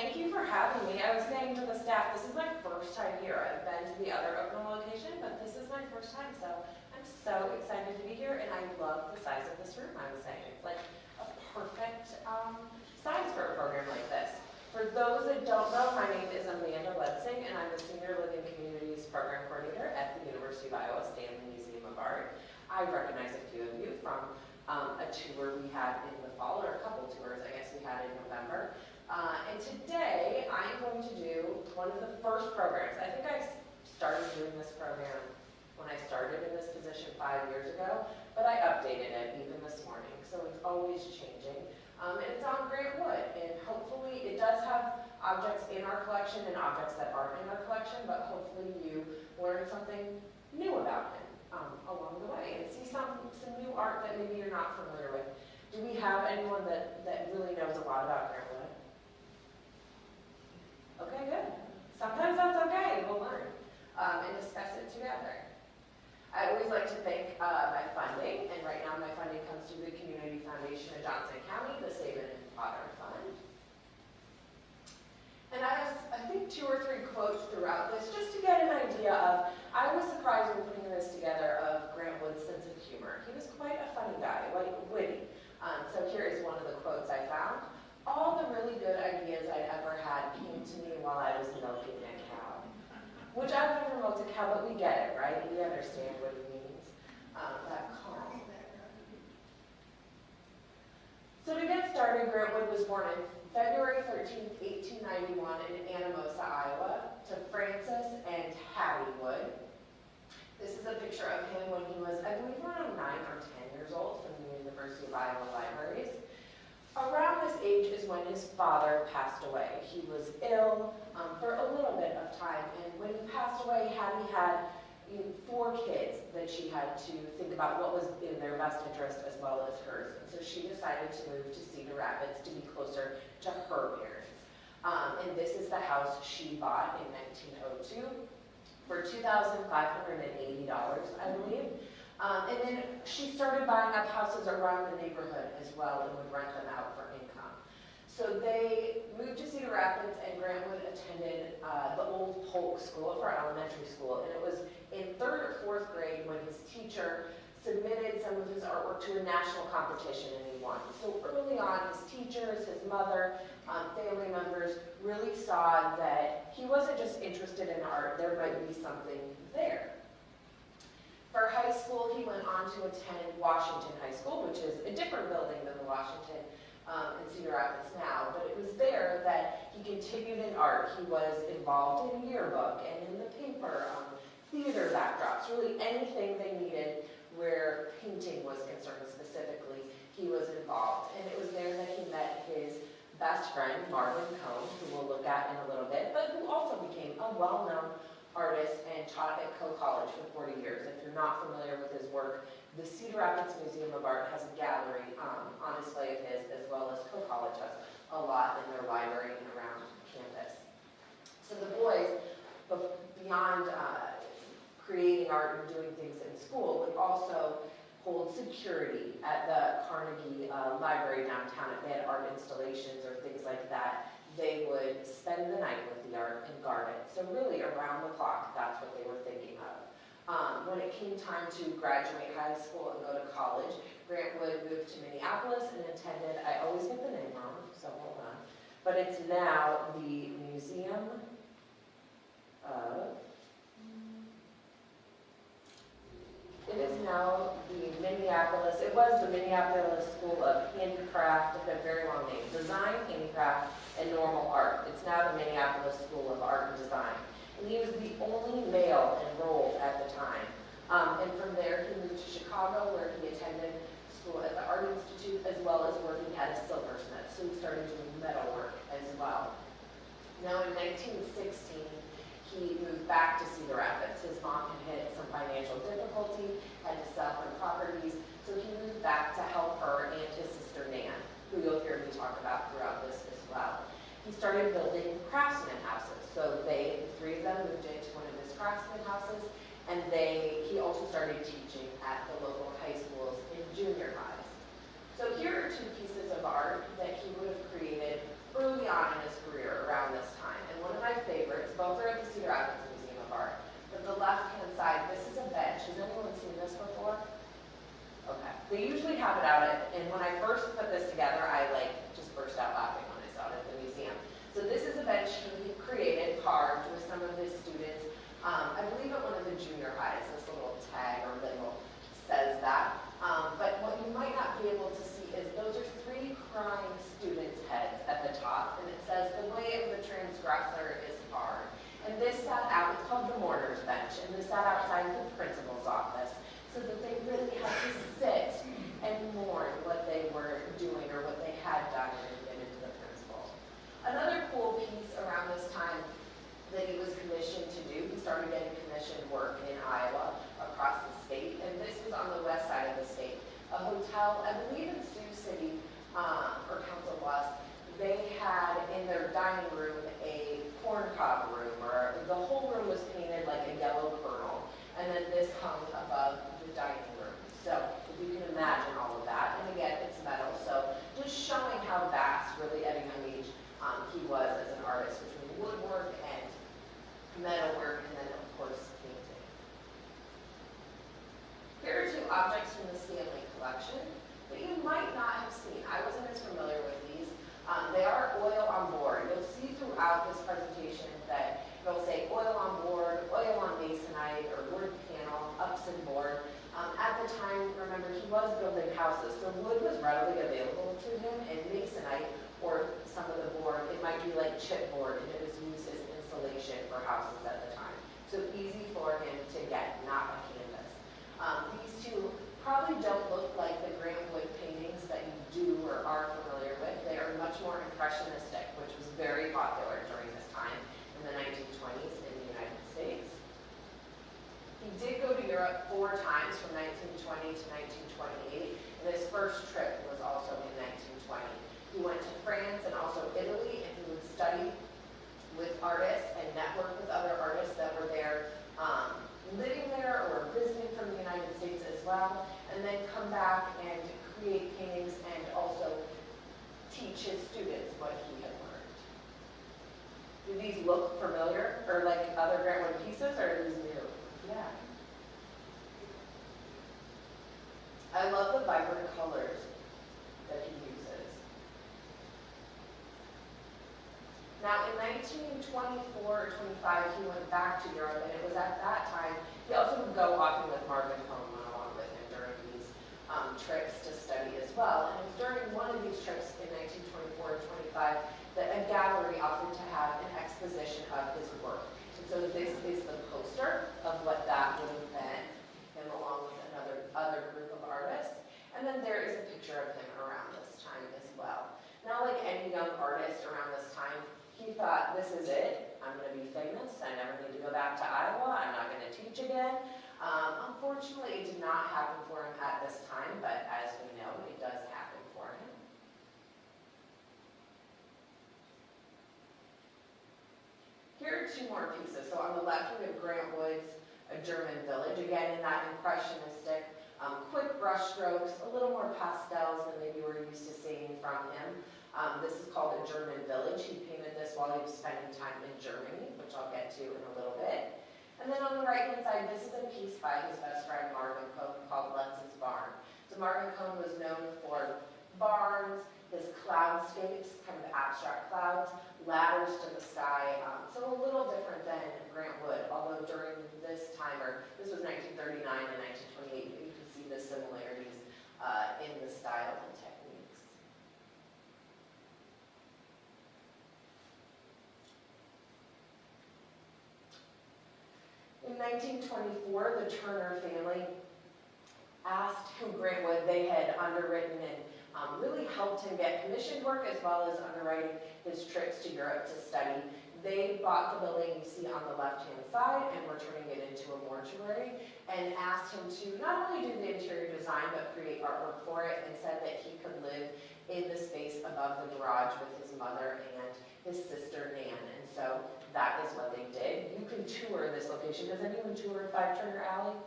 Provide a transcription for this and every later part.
thank you for having me. I was saying to the staff, this is my first time here. I've been to the other Oklahoma location, but this is my first time, so I'm so excited to be here, and I love the size of this room. I was saying it's like a perfect size for a program like this. For those that don't know, my name is Amanda Ledsing, and I'm the Senior Living Communities Program Coordinator at the University of Iowa Stanley Museum of Art. I recognize a few of you from a tour we had in the fall, or a couple tours, I guess we had in November. And today, I'm going to do one of the first programs. I think I started doing this program when I started in this position 5 years ago, but I updated it even this morning, so it's always changing. And it's on Grant Wood, and hopefully it does have objects in our collection and objects that aren't in our collection, but hopefully you learn something new about him along the way and see some new art that maybe you're not familiar with. Do we have anyone that really knows a lot about Grant Wood? Okay, good. Sometimes that's okay. We'll learn and discuss it together. I always like to thank my funding, and right now my funding comes through the Community Foundation of Johnson County, the Save It and Potter Fund. And I have, I think, 2 or 3 quotes throughout this, just to get an idea of, I was surprised when putting this together of Grant Wood's sense of humor. He was quite a funny guy, witty. So here is one of the quotes I found. All the really good ideas I'd ever had came to me while I was milking a cow. Which I've never milked a cow, but we get it, right? We understand what it means. That calm. So to get started, Grant Wood was born on February 13th, 1891 in Anamosa, Iowa, to Francis and Hattie Wood. This is a picture of him when he was, I believe, around 9 or 10 years old from the University of Iowa Libraries. Around this age is when his father passed away. He was ill for a little bit of time, and when he passed away, Hattie had 4 kids that she had to think about what was in their best interest as well as hers. And so she decided to move to Cedar Rapids to be closer to her parents. And this is the house she bought in 1902 for $2,580, I believe. And then she started buying up houses around the neighborhood as well and would rent them out for income. So they moved to Cedar Rapids, and Grant Wood attended the old Polk School for elementary school. And it was in 3rd or 4th grade when his teacher submitted some of his artwork to a national competition, and he won. So early on, his teachers, his mother, family members really saw that he wasn't just interested in art, there might be something there. For high school, he went on to attend Washington High School, which is a different building than the Washington in Cedar Rapids now, but it was there that he continued in art. He was involved in yearbook and in the paper, theater backdrops, really anything they needed where painting was concerned specifically, he was involved. And it was there that he met his best friend, Marvin Cone, who we'll look at in a little bit, but who also became a well-known artist and taught at Coe College for 40 years. If you're not familiar with his work, the Cedar Rapids Museum of Art has a gallery on display of his, as well as Coe College has a lot in their library and around campus. So the boys, beyond creating art and doing things in school, would also hold security at the Carnegie Library downtown. If they had art installations or things like that, they would spend the night with the art and guard it. So really around the clock, that's what they were thinking of. When it came time to graduate high school and go to college, Grant Wood moved to Minneapolis and attended, I always get the name wrong, so hold on, but it's now the Museum of, it is now the Minneapolis, it was the Minneapolis School of Handicraft, it's a very long name, Design, Handicraft, and Normal Art. It's now the Minneapolis School of Art and Design. And he was the only male enrolled at the time. And from there, he moved to Chicago, where he attended school at the Art Institute, as well as working at a silversmith. So he started doing metalwork as well. Now in 1916, he moved back to Cedar Rapids. His mom had hit some financial difficulty, had to sell her properties, so he moved back to help her and his sister Nan, who you'll hear me talk about throughout this as well. He started building craftsman houses. So the 3 of them moved into one of his craftsman houses, and he also started teaching at the local high schools in junior highs. So here are 2 pieces of art that he would have created early on in his career, around started getting commissioned work in Iowa across the state, and this was on the west side of the state. A hotel, I believe in Sioux City, or Council Bluffs, they had in their dining room a corn cob room, or the whole room was painted like a yellow kernel, and then this hung above the dining room. So if you can imagine all of that, and again, it's metal, so just showing how vast, really at a young age, he was as an artist, between woodwork and metalwork, and then of course painting. Here are two objects from the Stanley collection that you might not have seen. I wasn't as familiar with these. They are oil on board. You'll see throughout this presentation that it'll say oil on board, oil on masonite, or wood panel, Upson board. At the time, remember, he was building houses, so wood was readily available to him, and masonite, or some of the board, it might be like chipboard, and it was used as insulation for houses at the time. So easy for him to get, not a canvas. These two probably don't look like the Grant Wood paintings that you do or are familiar with. They are much more impressionistic, which was very popular during this time in the 1920s in the United States. He did go to Europe 4 times from 1920 to 1928, and his first trip was also in 1920. He went to France and also Italy, and he would study with artists and network with other artists that were there, living there or visiting from the United States as well, and then come back and create paintings and also teach his students what he had learned. Do these look familiar, or like other Grant Wood pieces, or are these new? Yeah. I love the vibrant colors that he uses. Now, in 1924 or 25, he went back to Europe, and it was at that time, he also would go often with Marvin Cohn along with him during these trips to study as well. And it was during one of these trips in 1924 or 25 that a gallery offered to have an exposition of his work. And so this is the poster of what that would have been, him along with other group of artists. And then there is a picture of him around this time as well. Now, like any young artist around this time, he thought, this is it, I'm going to be famous, I never need to go back to Iowa, I'm not going to teach again. Unfortunately, it did not happen for him at this time, but as we know, it does happen for him. Here are 2 more pieces. So on the left, we have Grant Wood's A German Village, again in that impressionistic, quick brush strokes, a little more pastels than maybe we're used to seeing from him. This is called A German Village. He painted this while he was spending time in Germany, which I'll get to in a little bit. And then on the right-hand side, this is a piece by his best friend Marvin Cohn called Lentz's Barn. So Marvin Cohn was known for barns, his cloudscapes, kind of abstract clouds, ladders to the sky, so a little different than Grant Wood, although during this time, or this was 1939 and 1928, you can see the similarities in the style and techniques. In 1924, the Turner family asked Grant Wood, they had underwritten and really helped him get commissioned work as well as underwriting his trips to Europe to study. They bought the building you see on the left-hand side and were turning it into a mortuary, and asked him to not only do the interior design but create artwork for it, and said that he could live in the space above the garage with his mother and his sister Nan. And so that is what they did. You can tour this location. Does anyone tour 5 Turner Alley?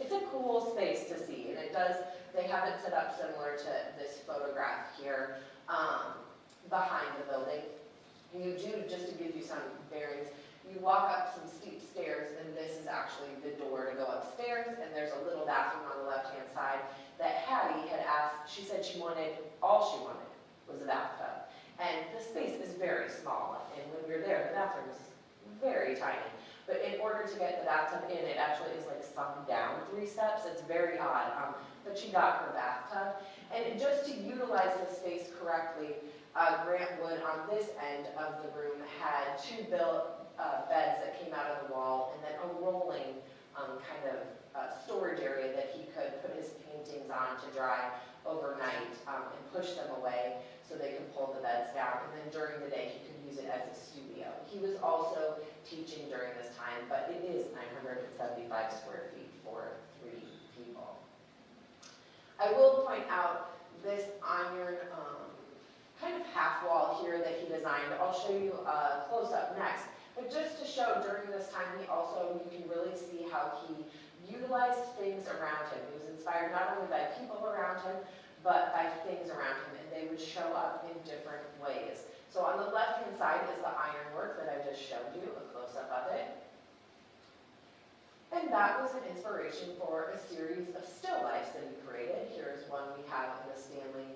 It's a cool space to see, and it does, they have it set up similar to this photograph here behind the building. You do, just to give you some bearings, you walk up some steep stairs, and this is actually the door to go upstairs, and there's a little bathroom on the left-hand side that Hattie had asked. She said she wanted, all she wanted was a bathtub. And the space is very small, and when you're there, the bathroom is very tiny. But in order to get the bathtub in, it actually is like sunk down 3 steps. It's very odd, but she got her bathtub. And just to utilize the space correctly, Grant Wood on this end of the room had 2 built beds that came out of the wall, and then a rolling kind of storage area that he could put his paintings on to dry overnight and push them away so they could pull the beds down. And then during the day, he could use it as a studio. He was also teaching during this time, but it is 975 square feet for 3 people. I will point out this iron kind of half wall here that he designed. I'll show you a close-up next. But just to show during this time, you can really see how he utilized things around him. He was inspired not only by people around him, but by things around him, and they would show up in different ways. So on the left-hand side is the ironwork that I just showed you, a close-up of it. And that was an inspiration for a series of still lifes that he created. Here's one we have in the Stanley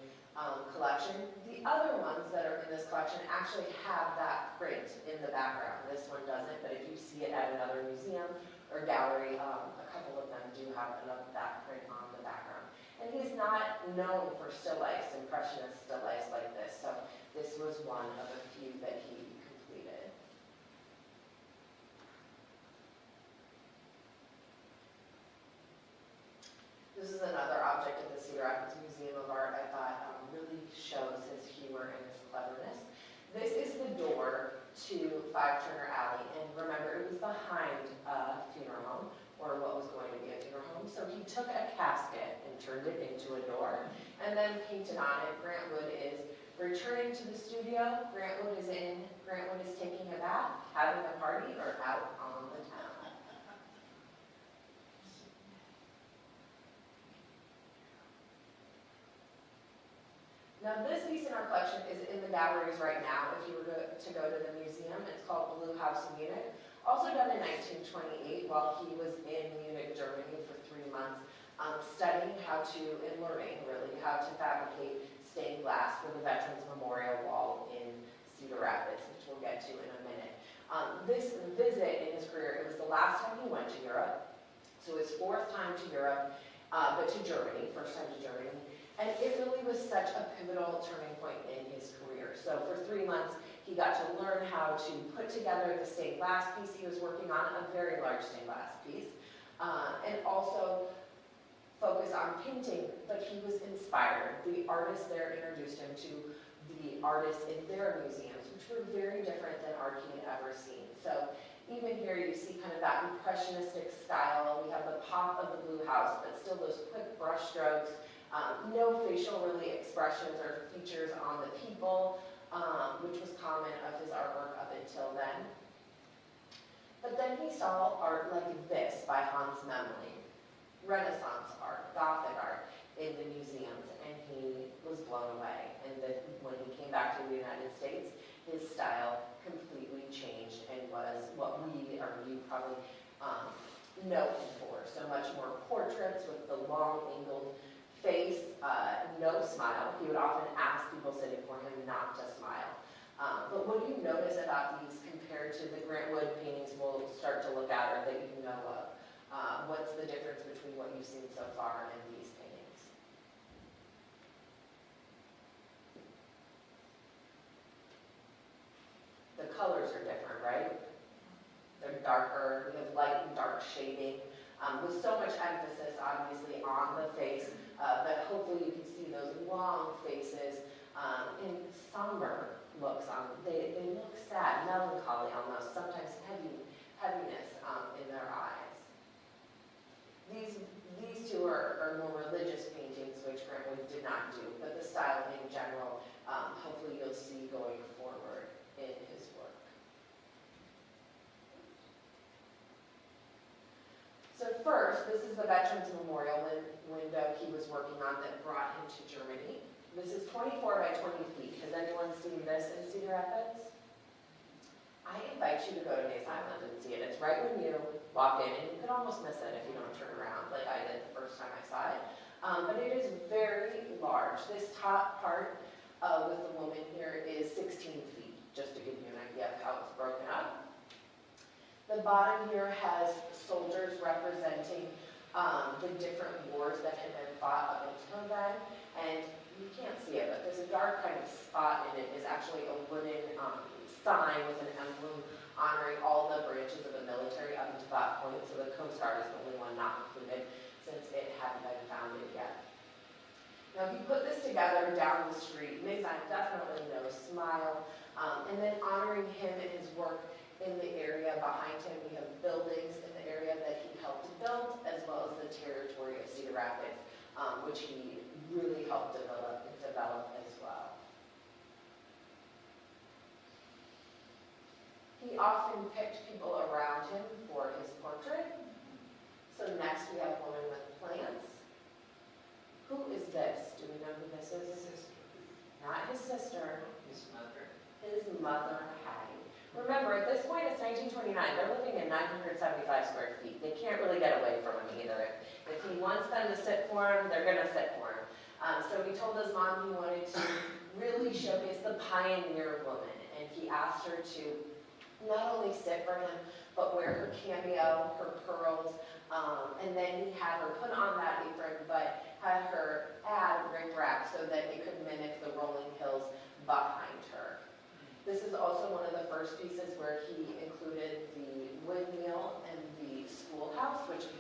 collection. The other ones that are in this collection actually have that print in the background. This one doesn't, but if you see it at another museum or gallery, a couple of them do have that print on the background. And he's not known for still lifes, impressionist still lifes like this, so this was one of a few that he completed. This is another object at the Cedar Rapids Museum of Art I thought really shows his humor and his cleverness. This is the door to 5 Turner Alley, and remember, it was behind a funeral home, or what was going to be a funeral home, so he took a casket and turned it into a door, and then painted on it. Grant Wood is returning to the studio, Grant Wood is taking a bath, having a party, or out on the town. Now this piece in our collection is in the galleries right now if you were to go to the museum. It's called Blue House in Munich. Also done in 1928 while he was in Munich, Germany for 3 months, studying how to, and learning really, how to fabricate stained glass for the Veterans Memorial Wall in Cedar Rapids, which we'll get to in a minute. This visit in his career, it was the last time he went to Europe, so his 4th time to Europe, but to Germany, first time to Germany. And it really was such a pivotal turning point in his career. So for 3 months, he got to learn how to put together the stained glass piece he was working on, a very large stained glass piece, and also focus on painting, but he was inspired. The artists there introduced him to the artists in their museums, which were very different than art he had ever seen. So even here you see kind of that impressionistic style. We have the pop of the Blue House, but still those quick brush strokes. No facial really expressions or features on the people, which was common of his artwork up until then. But then he saw art like this by Hans Memling, Renaissance art, Gothic art in the museums, and he was blown away. And when he came back to the United States, his style completely changed and was what we, or you probably know him for. So much more portraits with the long angled face, no smile. He would often ask people sitting for him not to smile. But what do you notice about these compared to the Grant Wood paintings we'll start to look at, or that you know of? What's the difference between what you've seen so far and these paintings? The colors are different, right? They're darker, we have light and dark shading, with so much emphasis obviously on the face, but hopefully you can see those long faces in somber looks on them. They look sad, melancholy almost, sometimes heaviness in their eyes. These two are more religious paintings, which Grant Wood did not do, but the style in general, hopefully you'll see going forward in his work. So first, this is the Veterans Memorial window he was working on that brought him to Germany. This is 24 by 20 feet. Has anyone seen this in Cedar Rapids? I invite you to go to Mays Island and see it. It's right when you walk in, and you could almost miss it if you don't turn around like I did the first time I saw it. But it is very large. This top part with the woman here is 16 feet, just to give you an idea of how it's broken up. The bottom here has soldiers representing the different wars that had been fought up until then. And you can't see it, but there's a dark kind of spot in it is actually a wooden sign with an emblem honoring all the branches of the military up until that point. So the Coast Guard is the only one not included since it hadn't been founded yet. Now, if you put this together down the street, Mays Island definitely no smile, and then honoring him and his work in the area behind him. We have buildings in the area that he helped build, as well as the territory of Cedar Rapids, which he really helped develop as well. He often picked people around him for his portrait. So next we have Woman with Plants. Who is this? Do we know who this is? His sister. Not his sister. His mother. His mother, Hattie. Remember, at this point, it's 1929. They're living in 975 square feet. They can't really get away from him either. If he wants them to sit for him, they're going to sit for him. So he told his mom he wanted to really showcase the pioneer woman, and he asked her to not only sit for him, but wear her cameo, her pearls, and then he had her put on that apron, but had her add rickrack so that it could mimic the rolling hills behind her. This is also one of the first pieces where he included the windmill and the schoolhouse, which he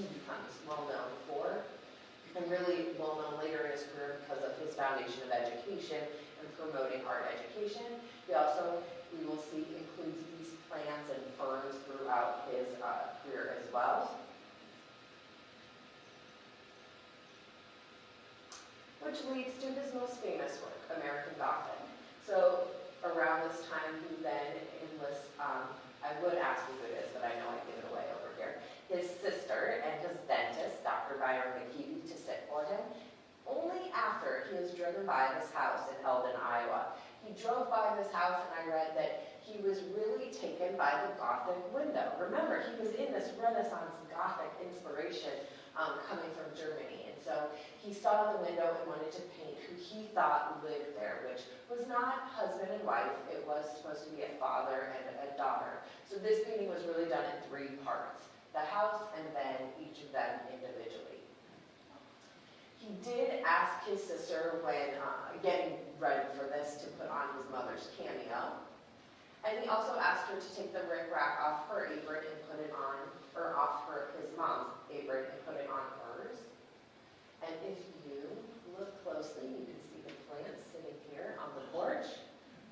becomes well known for, and really well known later in his career because of his foundation of education and promoting art education. He also, we will see, includes these plants and ferns throughout his career as well. Which leads to his most famous work, American Gothic. So around this time, he then enlists, I would ask you who it is, but I know I give it away over here, his sister and his dentist, Dr. Byron McKeeby, to sit for him, only after he was driven by this house in Eldon, Iowa. He drove by this house, and I read that he was really taken by the Gothic window. Remember, he was in this Renaissance Gothic inspiration coming from Germany. And so he saw the window and wanted to paint who he thought lived there, which was not husband and wife. It was supposed to be a father and a daughter. So this painting was really done in 3 parts, the house and then each of them individually. He did ask his sister when getting ready for this to put on his mother's cameo. And he also asked her to take the rickrack off her apron and put it on, or off his mom's apron and put it on hers. And if you look closely, you can see the plants sitting here on the porch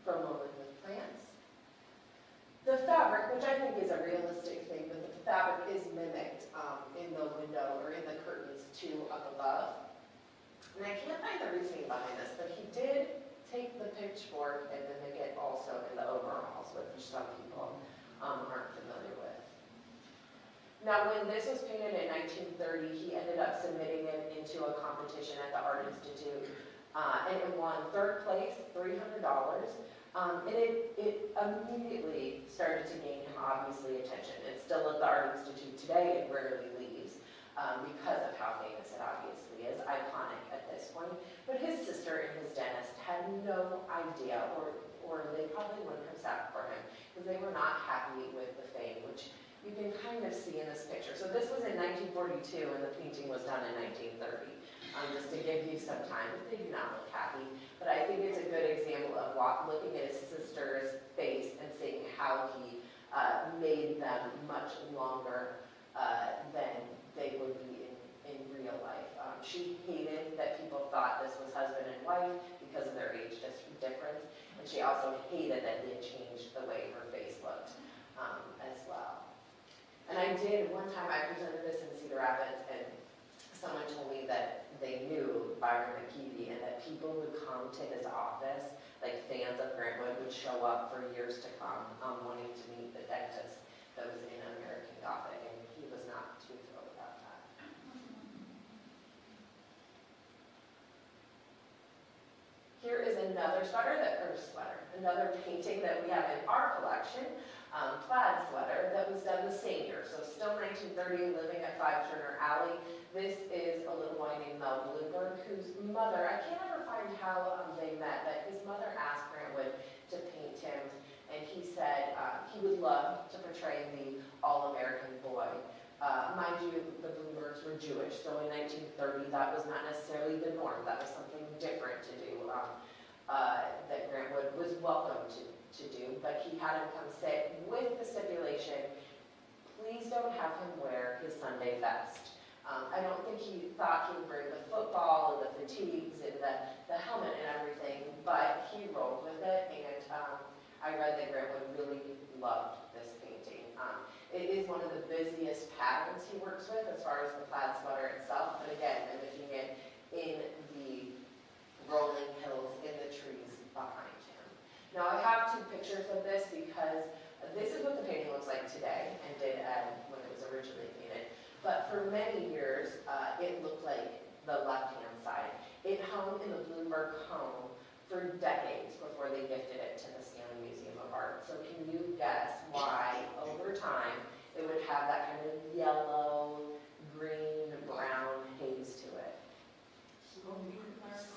from Woman with Plants. The fabric, which I think is a realistic thing, but the fabric is mimicked in the window or in the curtains too up above. And I can't find the reasoning behind this, but he did take the pitchfork and mimic it also in the overalls, which some people aren't familiar with. Now, when this was painted in 1930, he ended up submitting it into a competition at the Art Institute, and it won 3rd place, $300. And it immediately started to gain him, obviously, attention. It's still at the Art Institute today. It rarely leaves because of how famous it obviously is, iconic at this point. But his sister and his dentist had no idea, or they probably wouldn't have sat for him, because they were not happy with the fame, which you can kind of see in this picture. So this was in 1942, and the painting was done in 1930. Just to give you some time, they do not look happy, but I think it's a good example of looking at his sister's face and seeing how he made them much longer than they would be in real life. She hated that people thought this was husband and wife because of their age difference, and she also hated that he had changed the way her face looked as well. And one time I presented this in Cedar Rapids, and someone told me that they knew Byron McKeeby and that people would come to his office, like fans of Grant Wood would show up for years to come wanting to meet the dentist that was in American Gothic, and he was not too thrilled about that. Here is another another painting that we have in our collection, plaid sweater, that was done the same year. So still 1930, living at 5 Turner Alley. This is a little boy named Mel Bloomberg, whose mother, I can't ever find how they met, but his mother asked Grant Wood to paint him, and he said he would love to portray the all-American boy. Mind you, the Bloombergs were Jewish, so in 1930 that was not necessarily the norm. That was something different to do, that Grant Wood was welcome to do, but he had him come sit with the stipulation, please don't have him wear his Sunday best. I don't think he thought he would bring the football and the fatigues and the helmet and everything, but he rolled with it, and I read that Grant Wood really loved this painting. It is one of the busiest patterns he works with as far as the plaid sweater itself, but again, mimicking it in the rolling hills, in the trees behind him. Now I have two pictures of this because this is what the painting looks like today and did when it was originally painted. But for many years, it looked like the left-hand side. It hung in the Bloomberg home for decades before they gifted it to the Stanley Museum of Art. So can you guess why, over time, it would have that kind of yellow, green, brown haze to it?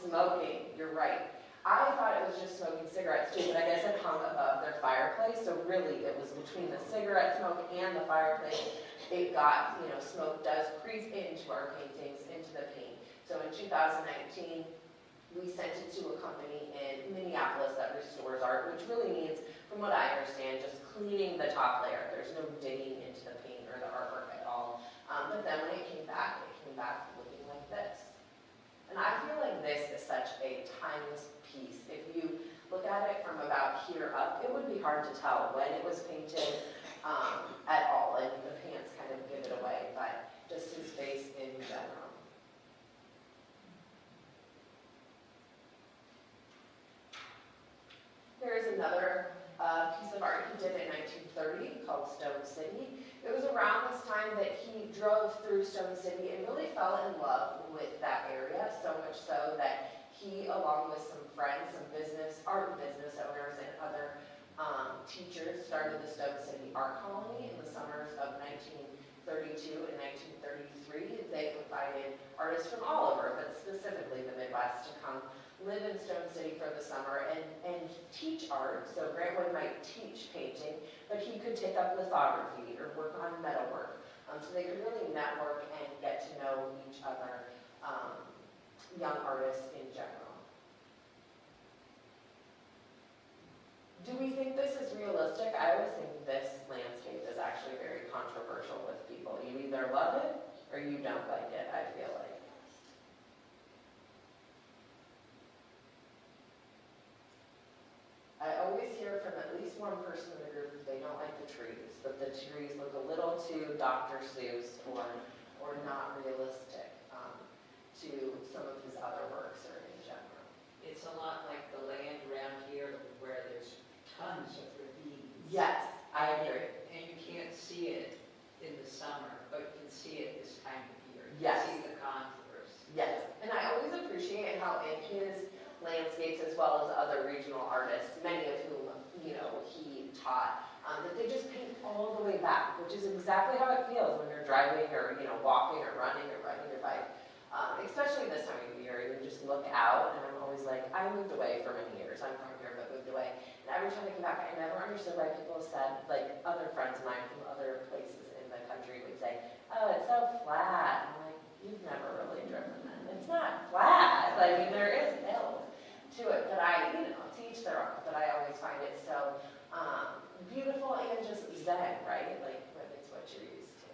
Smoking, you're right. I thought it was just smoking cigarettes too, but I guess it hung above their fireplace, so really it was between the cigarette smoke and the fireplace. It got, smoke does creep into our paintings, into the paint. So in 2019, we sent it to a company in Minneapolis that restores art, which really means, from what I understand, just cleaning the top layer. There's no digging into the paint or the artwork at all. But then when it came back looking like this. And I feel like this is such a timeless piece. If you look at it from about here up, it would be hard to tell when it was painted at all. And the pants kind of give it away, but just his face in general. There is another piece of art he did in 1930 called Stone City. It was around this time that he drove through Stone City and really fell in love with that area, so much so that he, along with some friends, some art business owners, and other teachers, started the Stone City Art Colony in the summers of 1932 and 1933. They invited artists from all over, but specifically the Midwest, to come live in Stone City for the summer and teach art. So Grant Wood might teach painting, but he could take up lithography or work on metalwork. So they could really network and get to know each other, young artists in general. Do we think this is realistic? I always think this landscape is actually very controversial with people. You either love it or you don't like it, I feel like. I always hear from at least one person in the group that they don't like the trees, that the trees look a little too Dr. Seuss or not realistic to some of his other works or in general. It's a lot like the land around here where there's tons of ravines. Yes, I agree. And you can't see it in the summer, but you can see it this time of year. You Yes. can see the contours. Yes, and I always appreciate how in his landscapes, as well as other regional artists, many of whom, he taught, that they just paint all the way back, which is exactly how it feels when you're driving or, walking or running or riding your bike. Especially this time of year, you just look out, and I'm always like, I moved away for many years. I'm from here, but moved away. And every time I come back, I never understood why people said, like other friends of mine from other places in the country would say, oh, it's so flat. I'm like, you've never really driven it. It's not flat. I mean, there is hills to it, but to each their own, but I always find it so beautiful and just zen, right? Like, when it's what you're used to.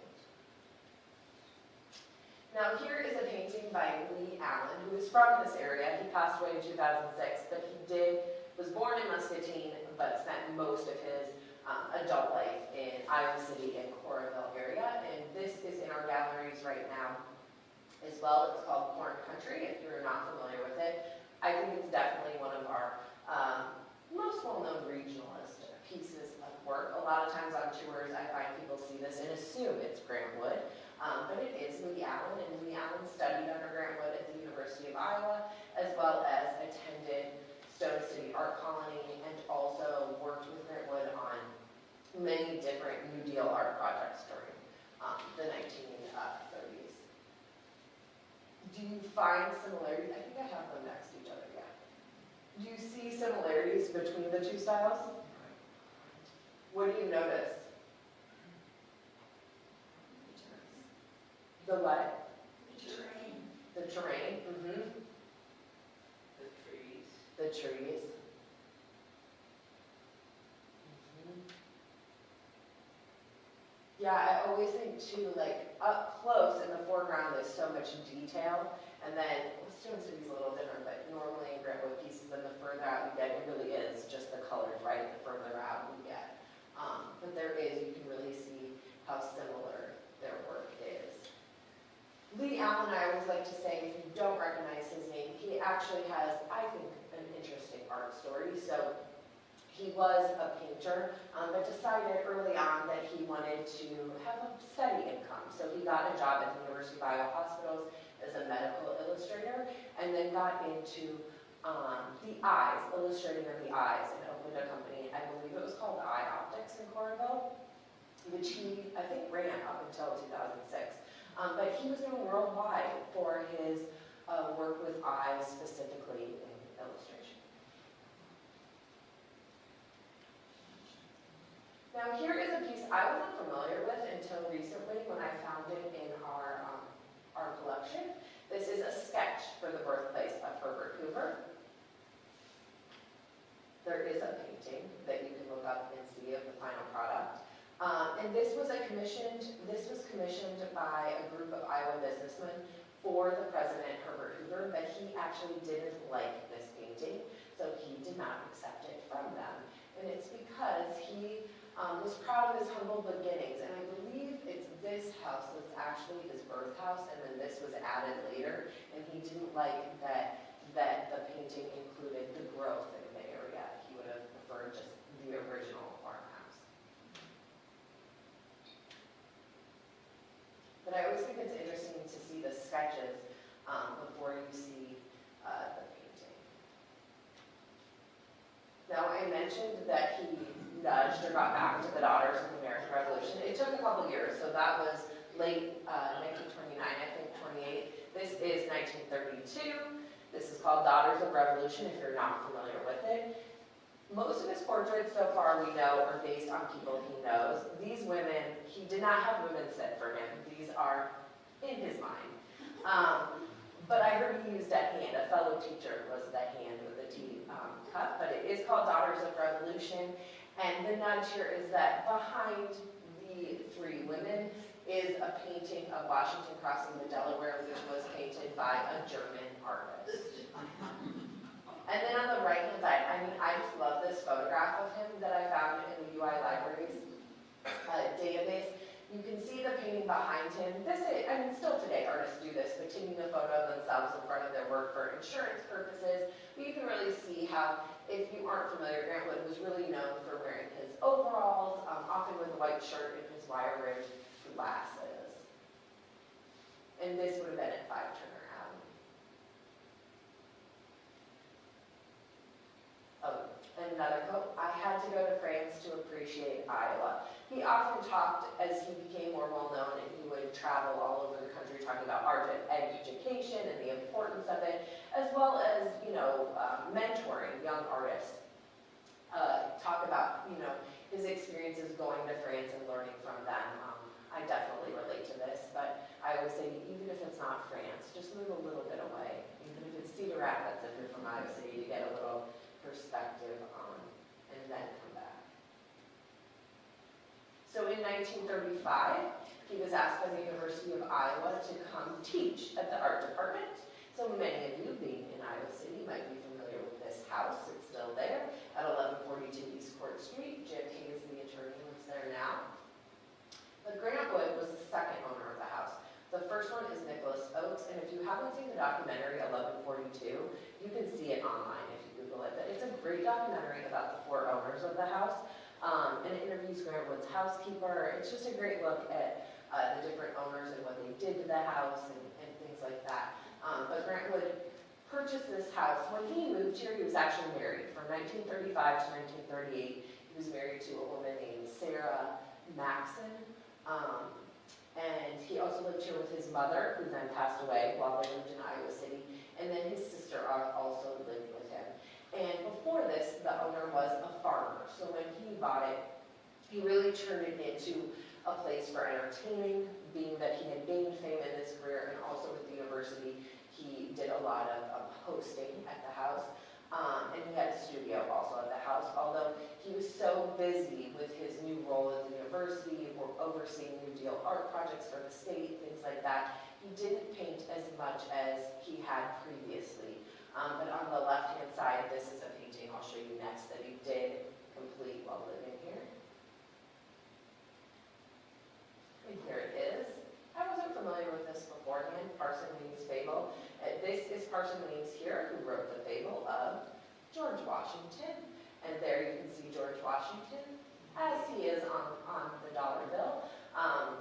Now, here is a painting by Lee Allen, who is from this area. He passed away in 2006, but was born in Muscatine, but spent most of his adult life in Iowa City and Coralville area, and this is in our galleries right now as well. It's called Corn Country, if you're not familiar with it. I think it's definitely one of our most well-known regionalist pieces of work. A lot of times on tours, I find people see this and assume it's Grant Wood, but it is Lee Allen, and Lee Allen studied under Grant Wood at the University of Iowa, as well as attended Stone City Art Colony, and also worked with Grant Wood on many different New Deal art projects during the 1930s. Do you find similarities? I think I have them next to each other, yeah. Do you see similarities between the two styles? What do you notice? The what? The terrain. The terrain, mm-hmm. The trees. The trees. Mm-hmm. Yeah, I always think too, like, up close in the foreground there's so much detail, and then Stone City's a little different, but normally in Grant Wood pieces, then the further out you get, it really is just the colors, right? The further out you get. how similar their work is. Lee Allen, I always like to say, if you don't recognize his name, he actually has, I think, an interesting art story. So he was a painter, but decided early on that he wanted to have a steady income. So he got a job at the University of Iowa Hospitals as a medical illustrator, and then got into the eyes, illustrating of the eyes, and opened a company, I believe it was called Eye Optics in Coralville, which he, I think, ran up until 2006. But he was known worldwide for his work with eyes, specifically in illustration. Now here is a piece I wasn't familiar with until recently when I found it in our collection. This is a sketch for the birthplace of Herbert Hoover. There is a painting that you can look up and see of the final product. And this was commissioned by a group of Iowa businessmen for the president, Herbert Hoover, but he actually didn't like this painting, so he did not accept it from them. And it's because he was proud of his humble beginnings, and I believe it's this house that's actually his birth house, and then this was added later, and he didn't like that the painting included the growth in the area. He would have preferred just the original farmhouse. But I always think it's interesting to see the sketches before you see the painting. Now, I mentioned that he nudged or got back to the Daughters of the American Revolution. It took a couple years, so that was late 1929, I think 28. This is 1932. This is called Daughters of Revolution, if you're not familiar with it. Most of his portraits so far we know are based on people he knows. These women, he did not have women sit for him. These are in his mind. But I heard he used a hand. A fellow teacher was the hand with the T cut, but it is called Daughters of Revolution. And the nudge here is that behind the three women is a painting of Washington crossing the Delaware, which was painted by a German artist. And then on the right-hand side, I mean, I just love this photograph of him that I found in the UI Libraries database. You can see the painting behind him. I mean, still today, artists do this, but taking a photo of themselves in front of their work for insurance purposes. But you can really see how, if you aren't familiar, Grant Wood was really known for wearing his overalls, often with a white shirt and his wire-rimmed glasses. And this would have been at 5 Turner Avenue. Oh, and another quote, I had to go to France to appreciate Iowa. He often talked, as he became more well-known, and he would travel all over the country talking about art and education and the importance of it, as well as, mentoring young artists. Talk about, his experiences going to France and learning from them. I definitely relate to this, but I always say, even if it's not France, just move a little bit away. Even if it's Cedar Rapids, if you're from Iowa City, to get a little perspective on, and then come back. So in 1935, he was asked by the University of Iowa to come teach at the art department. So many of you, being in Iowa City, might be familiar with this house. It's still there at 1142 East Court Street. Jim Hayes, the attorney, lives there now. But Grant Wood was the second owner of the house. The first one is Nicholas Oakes, and if you haven't seen the documentary 1142, you can see it online if you Google it. But it's a great documentary about the 4 owners of the house. And it interviews Grant Wood's housekeeper. It's just a great look at the different owners and what they did to the house and things like that. But Grant Wood purchased this house. When he moved here, he was actually married. From 1935 to 1938, he was married to a woman named Sarah Maxon. And he also lived here with his mother, who then passed away while they lived in Iowa City. And then his sister also lived with him. And before this, the owner was a farmer. So when he bought it, he really turned it into a place for entertaining, being that he had gained fame in his career, and also with the university, he did a lot of hosting at the house. And he had a studio also at the house, although he was so busy with his new role at the university or overseeing New Deal art projects for the state, things like that, he didn't paint as much as he had previously. But on the left-hand side, this is a painting I'll show you next that he did complete while living here. there you can see George Washington, as he is on the dollar bill,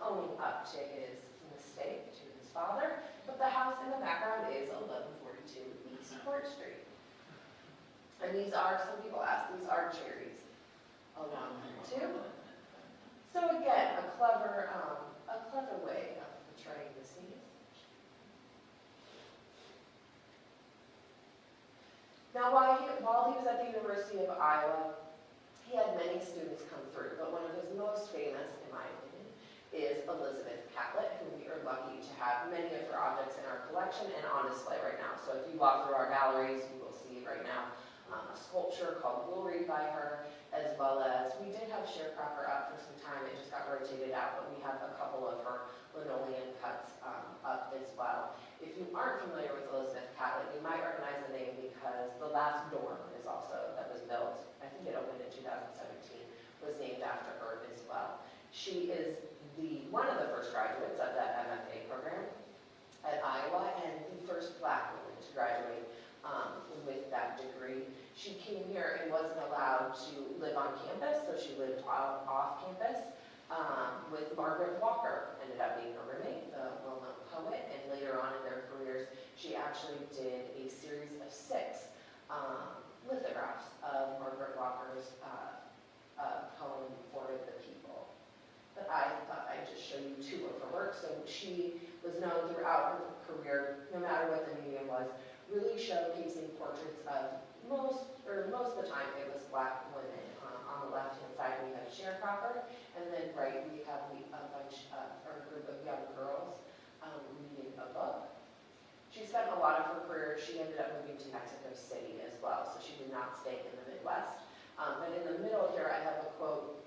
owning up to his mistake, to his father. But the house in the background is 1142 East Court Street. And these are, some people ask, these are cherries along there too. So again, a clever way of portraying the scene. Now, while he was at the University of Iowa, he had many students come through, but one of his most famous, in my opinion, is Elizabeth Catlett, who we are lucky to have many of her objects in our collection and on display right now. So if you walk through our galleries, you will see right now a sculpture called Glory by her, as well as, we did have Sharecropper up for some time, it just got rotated out, but we have a couple of her linoleum cuts up as well. If you aren't familiar with Elizabeth Catlett, you might recognize the name because the last dorm is also, that was built, I think it opened in 2017, was named after her as well. She is one of the first graduates of that MFA program at Iowa, and the first Black woman to graduate with that degree. She came here and wasn't allowed to live on campus, so she lived off campus with Margaret Walker, ended up being her roommate, the well-known poet, and later on in their careers, she actually did a series of 6 lithographs of Margaret Walker's poem For the People. But I thought I'd just show you 2 of her works. So she was known throughout her career, no matter what the medium was, really showcasing portraits of most of the time it was Black women. On the left-hand side we have Sharecropper, and then right we have a group of young girls reading a book. She spent a lot of her career, she ended up moving to Mexico City as well, so she did not stay in the Midwest. But in the middle here I have a quote,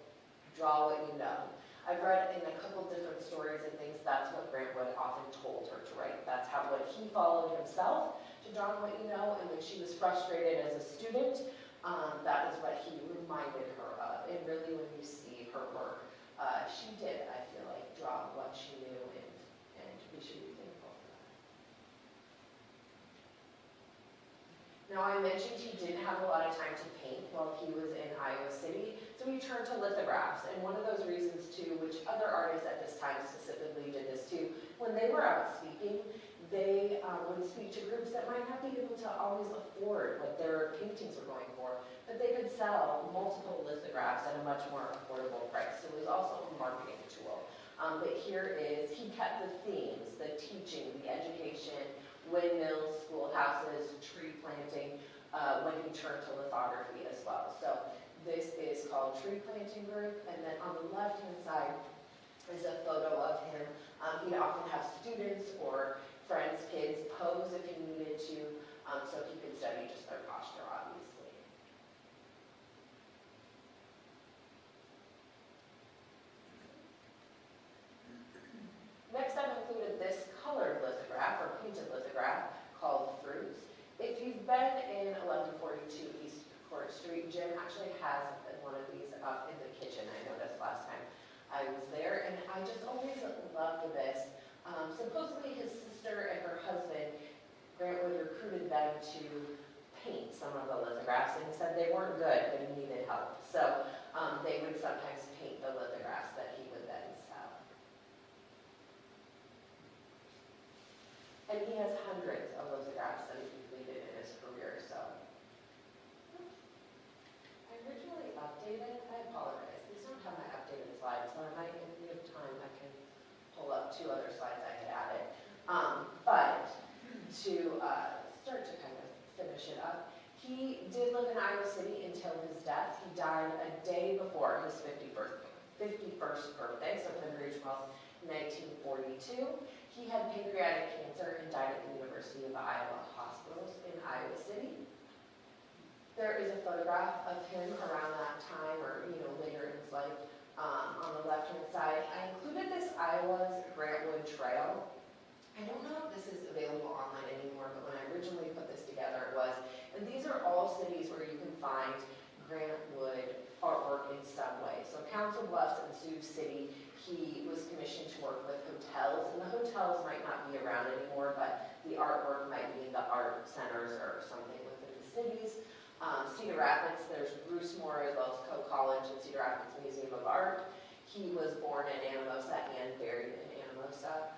"Draw what you know." I've read in a couple different stories and things, that's what Grant Wood often told her to write. That's what he followed himself, to draw what you know, and when she was frustrated as a student, that is what he reminded her of. And really when you see her work, she did, I feel like, draw what she knew, and we should be thankful for that. Now I mentioned he didn't have a lot of time to paint while he was in Iowa City, so he turned to lithographs. And one of those reasons too, which other artists at this time specifically did this too, when they were out speaking, they would speak to groups that might not be able to always afford what their paintings were going for, but they could sell multiple lithographs at a much more affordable price. So it was also a marketing tool. But here is, he kept the themes, the teaching, the education, windmills, schoolhouses, tree planting, when he turned to lithography as well. So this is called Tree Planting Group, and then on the left-hand side is a photo of him. He'd often have students or friends, kids pose if he needed to, so he could study just their posture, obviously. Next, I've included this colored lithograph, or painted lithograph, called Fruits. If you've been in 1142 East Court Street, Jim actually has one of these up in the kitchen, I noticed last time I was there, and I just always loved this. Supposedly his sister and her husband, Grant Wood, recruited them to paint some of the lithographs, and he said they weren't good, but he needed help. So they would sometimes paint the lithographs that he would then sell. And he has hundreds of lithographs that he completed in his career, so. I originally updated, I apologize, these don't have my updated slides, so I might, if we have time, I can pull up 2 other slides I had added. But to start to kind of finish it up, he did live in Iowa City until his death. He died a day before his 51st birthday, so February 12th, 1942. He had pancreatic cancer and died at the University of Iowa Hospitals in Iowa City. There is a photograph of him around that time, or later in his life, on the left-hand side. I included this Iowa's Grant Wood Trail. I don't know if this is available online anymore, but when I originally put this together, it was. And these are all cities where you can find Grant Wood artwork in some way. So Council Bluffs and Sioux City, he was commissioned to work with hotels, and the hotels might not be around anymore, but the artwork might be in the art centers or something within the cities. Cedar Rapids, there's Bruce Moore Coe College and Cedar Rapids Museum of Art. He was born in Anamosa and buried in Anamosa.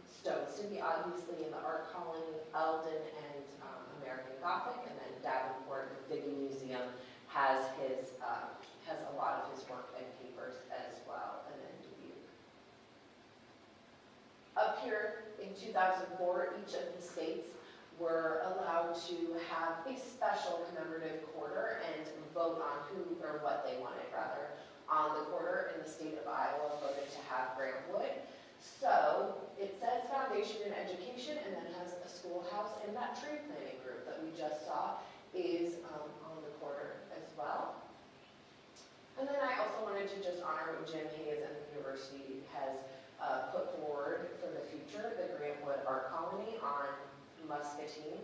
Stone City, obviously, in the art colony, Eldon and American Gothic, and then Davenport, the Viggy Museum has has a lot of his work and papers as well, and then Dubuque. Up here in 2004, each of the states were allowed to have a special commemorative quarter and vote on who or what they wanted, rather. On the quarter, in the state of Iowa, voted to have Grant Wood. So it says Foundation in Education, and then has a schoolhouse, and that tree planting group that we just saw is on the quarter as well. And then I also wanted to just honor what Jim Hayes and the university has put forward for the future, the Grant Wood Art Colony on Muscatine,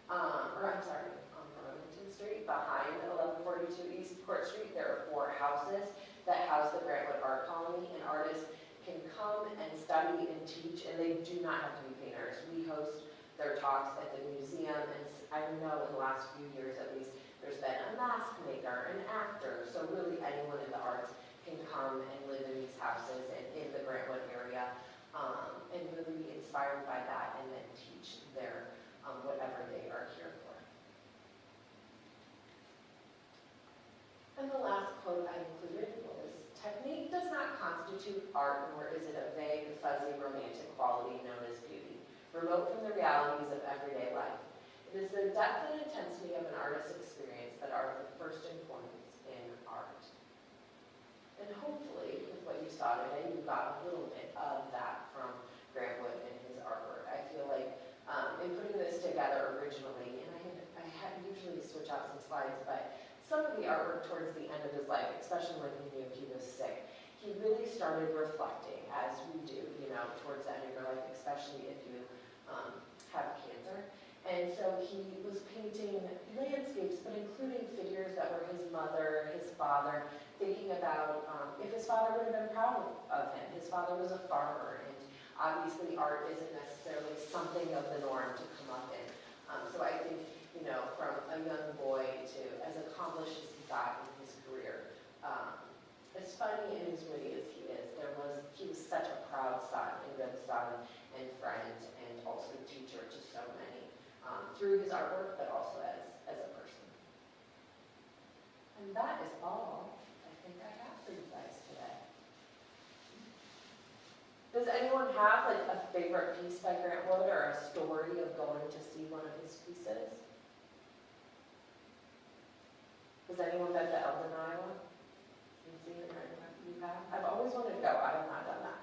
on Burlington Street, behind 1142 East Court Street. There are 4 houses that house the Grant Wood Art Colony, and artists can come and study and teach, and they do not have to be painters. We host their talks at the museum, and I know in the last few years at least, there's been a mask maker, an actor, so really anyone in the arts can come and live in these houses and in the Grant Wood area, and really be inspired by that, and then teach their whatever they are here for. And the last quote I included was, "Technique does not constitute art, nor is it a vague, fuzzy, romantic quality known as beauty, remote from the realities of everyday life. It is the depth and intensity of an artist's experience that are the first importance in art." And hopefully, with what you saw today, you got a little bit of that from Grant Wood and his artwork. I feel like in putting this together originally, and I had usually switch out some slides, but some of the artwork towards the end of his life, especially when he knew he was sick, he really started reflecting, as we do, towards the end of your life, especially if you have cancer. And so he was painting landscapes, but including figures that were his mother, his father, thinking about if his father would have been proud of him. His father was a farmer, and obviously art isn't necessarily something of the norm to come up in. So I think, from a young boy to as accomplished as he got in his career, as funny and as witty as he is, he was such a proud son and good son and friend and also teacher to so many through his artwork, but also as a person. And that is all I think I have for you guys today. Does anyone have a favorite piece by Grant Wood or a story of going to see one of his pieces? Has anyone been to Eldon, Iowa? You seen it, right? You have? I've always wanted to go. I have not done that.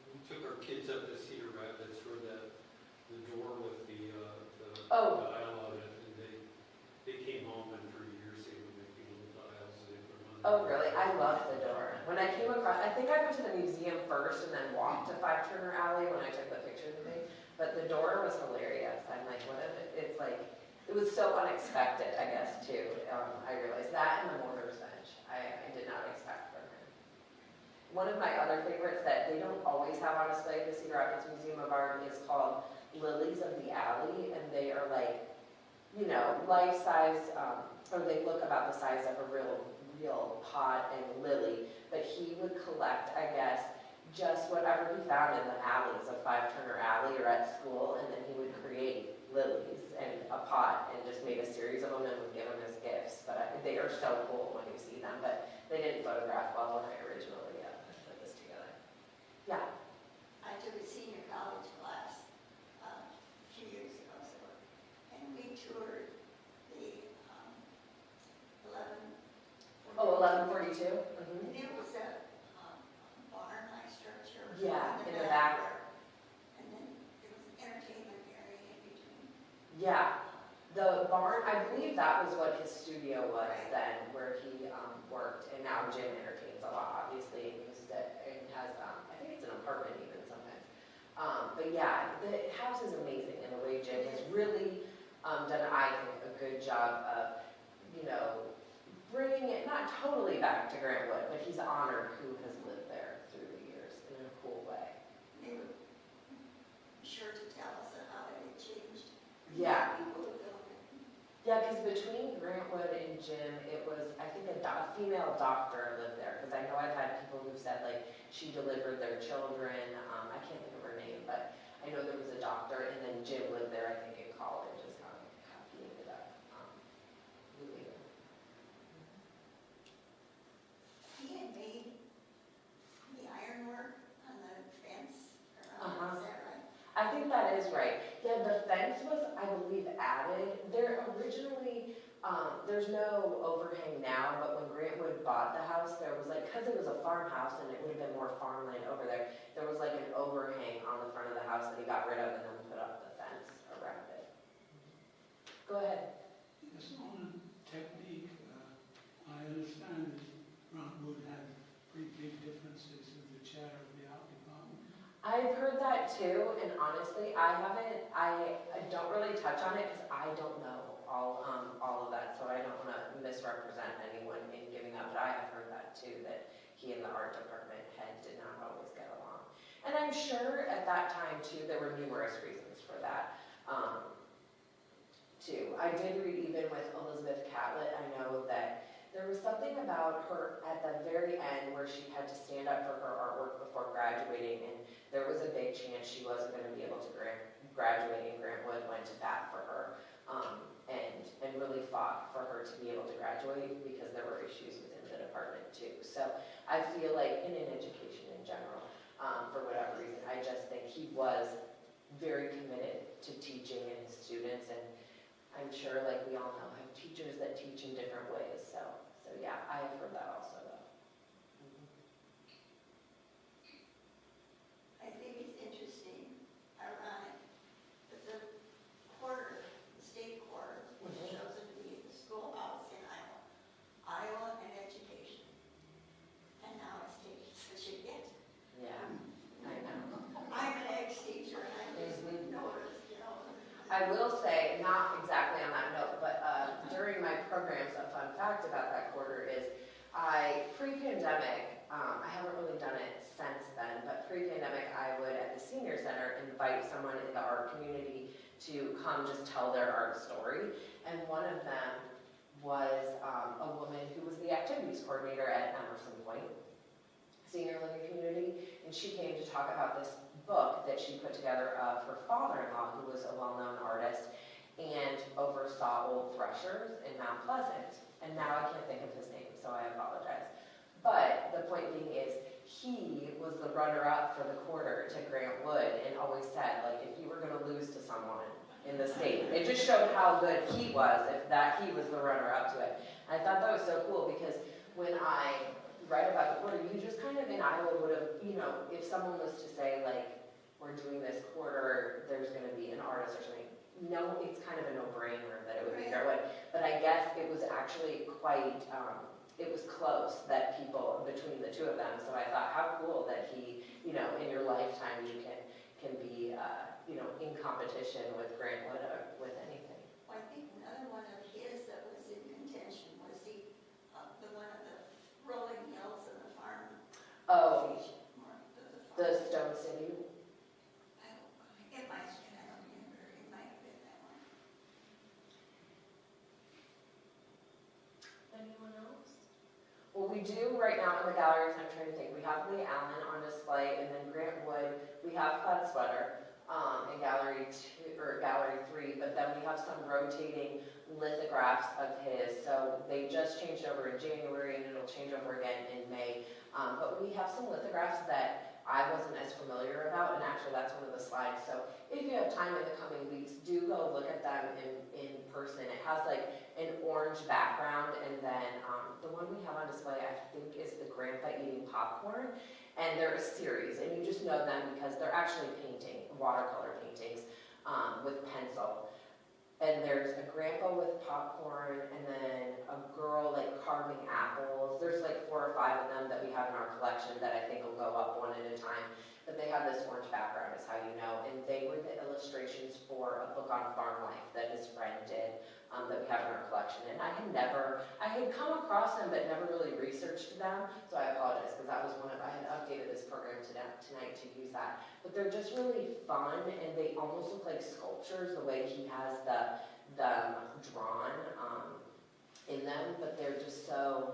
We took our kids up to Cedar Rapids for the door with the aisle on it, and they came home, and for years they were making little aisles and they put them on. Oh, really? I love the door. When I came across, I think I went to the museum first and then walked to 5 Turner Alley when I took the picture today. But the door was hilarious. I'm like, what is it? It's like, it was so unexpected, I guess, too. I realized that and the mortar's bench. I did not expect from him. One of my other favorites that they don't always have on display at the Cedar Rapids Museum of Art is called Lilies of the Alley, and they are like, life-size, or they look about the size of a real pot and lily, but he would collect, I guess, just whatever he found in the alleys of 5 Turner Alley or at school, and then he would create lilies and a pot and just made a series of them and would give them as gifts. But they are so cool when you see them, but they didn't photograph well when I originally put this together. Yeah. I took a senior college class a few years ago, and we toured the 11. Oh, 1142? Mm-hmm. And it was a barn-like structure. Yeah, in the back. And then there was an entertainment area in between. Yeah. The barn, I believe that was what his studio was then, where he worked, and now Jim entertains a lot, obviously, and uses it, and has, I think it's an apartment even sometimes. But yeah, the house is amazing, and the way Jim has really done, I think, a good job of, bringing it, not totally back to Grant Wood, but he's honored who has lived there through the years in a cool way. They were sure to tell us how it had changed. Yeah. People would build it. Yeah, because between Grantwood and Jim, it was, I think a female doctor lived there, because I know I've had people who've said, like, she delivered their children, I can't think of her name, but I know there was a doctor, and then Jim lived there, I think, in college, is how he ended up moving there. He had made the ironwork on the fence Uh-huh. around, is that right? I think that is right. Yeah, the fence was, I believe, added. There originally, there's no overhang now, but when Grantwood bought the house, there was like, because it was a farmhouse and it would have been more farmland over there, there was like an overhang on the front of the house that he got rid of and then put up the fence around it. Go ahead. Yes, on technique, I understand that Rockwood had pretty big differences in the chatter of the art department. I've heard that too, and honestly, I don't really touch on it because I don't know all of that, so I don't want to misrepresent anyone in giving up, but I have heard that too, that he and the art department head did not always get along. And I'm sure at that time too, there were numerous reasons for that, too. I did read even with Elizabeth Catlett, I know that there was something about her at the very end where she had to stand up for her artwork before graduating, and there was a big chance she wasn't going to be able to graduate, and Grantwood went to bat for her, and really fought for her to be able to graduate because there were issues within the department too. So I feel like in education in general, for whatever reason, I just think he was very committed to teaching and his students, and I'm sure, like we all know, have teachers that teach in different ways. So yeah, I have heard that also though. I think it's interesting, ironic, that the quarter, the state quarter, was chosen to be the schoolhouse in Iowa and education. And now it's taking such a hit. Yeah, I know. I'm an ex-teacher and I just noticed, you know. I will say, not exactly on that note, but during my programs, a fun fact about that quarter is pre-pandemic, I haven't really done it since then, but pre-pandemic, I would, at the senior center, invite someone in the art community to come just tell their art story. And one of them was a woman who was the activities coordinator at Emerson Point Senior Living Community, and she came to talk about this book that she put together of her father-in-law, who was a well-known artist and oversaw Old Threshers in Mount Pleasant. And now I can't think of his name, so I apologize. But the point being is, he was the runner-up for the quarter to Grantwood and always said, like, if you were going to lose to someone in the state, it just showed how good he was, if that he was the runner-up to it. And I thought that was so cool because when I write about the quarter, you just kind of in Iowa would have, you know, if someone was to say, like, we're doing this quarter, there's going to be an artist or something. No, it's kind of a no-brainer that it would be Grantwood. But I guess it was actually quite, it was close that people, between the two of them. So I thought, how cool that he, you know, in your lifetime you can be, you know, in competition with Grantwood or with anything. Well, I think another one of his that was in contention was the one of the rolling hills and the farm. Oh, The the Stone City. It might have been, I don't remember, it might have been that one. Anyone else? Well, we do right now in the galleries, I'm trying to think, we have Lee Allen on display, and then Grantwood, we have Plaid Sweater in Gallery 2, or Gallery 3, but then we have some rotating lithographs of his, so they just changed over in January, and it'll change over again in May, but we have some lithographs that I wasn't as familiar about, and actually that's one of the slides, so if you have time in the coming weeks, do go look at them in person. It has like an orange background, and then the one we have on display, I think, is the Grandpa Eating Popcorn, and they're a series, and you just know them because they're actually watercolor paintings with pencil. And there's a grandpa with popcorn, and then a girl like carving apples. There's like 4 or 5 of them that we have in our collection that I think will go up one at a time. But they have this orange background, is how you know. And they were the illustrations for a book on farm life that his friend did that we have in our collection. And I had come across them but never really researched them. So I apologize because that was I had updated this program tonight to use that. But they're just really fun, and they almost look like sculptures, the way he has them drawn in them, but they're just so,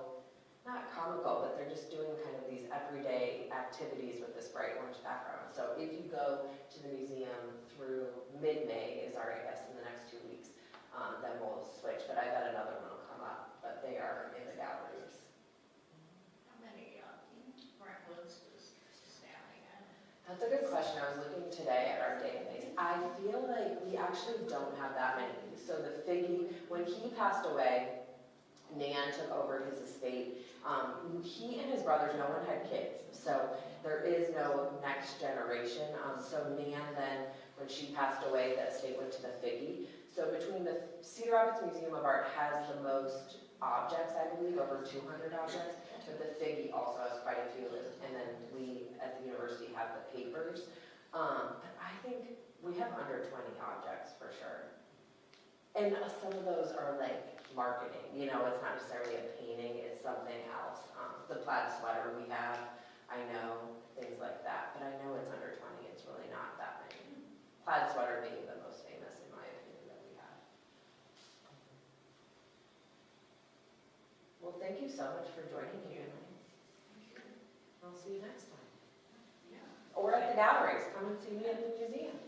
not comical, but they're just doing kind of these everyday activities with this bright orange background. So if you go to the museum through mid-May is our, I guess, in the next 2 weeks, then we'll switch, but I bet another one will come up, but they are in the galleries. How many, Brent Woods is standing in? That's a good question. I was looking today at our database. I feel like we actually don't have that many. So the Figgy, when he passed away, Nan took over his estate. He and his brothers, no one had kids, so there is no next generation. So Nan then, when she passed away, the estate went to the Figgy. So between the Cedar Rapids Museum of Art has the most objects, I believe, over 200 objects, but the Figgy also has quite a few, and then we at the university have the papers. But I think we have under 20 objects for sure. And some of those are like marketing, you know, it's not necessarily a painting, it's something else. The plaid sweater we have, I know, things like that, but I know it's under 20, it's really not that many. Plaid sweater being the most famous in my opinion that we have. Well, thank you so much for joining me tonight. I'll see you next time. Yeah. Or at the galleries, come and see me at the museum.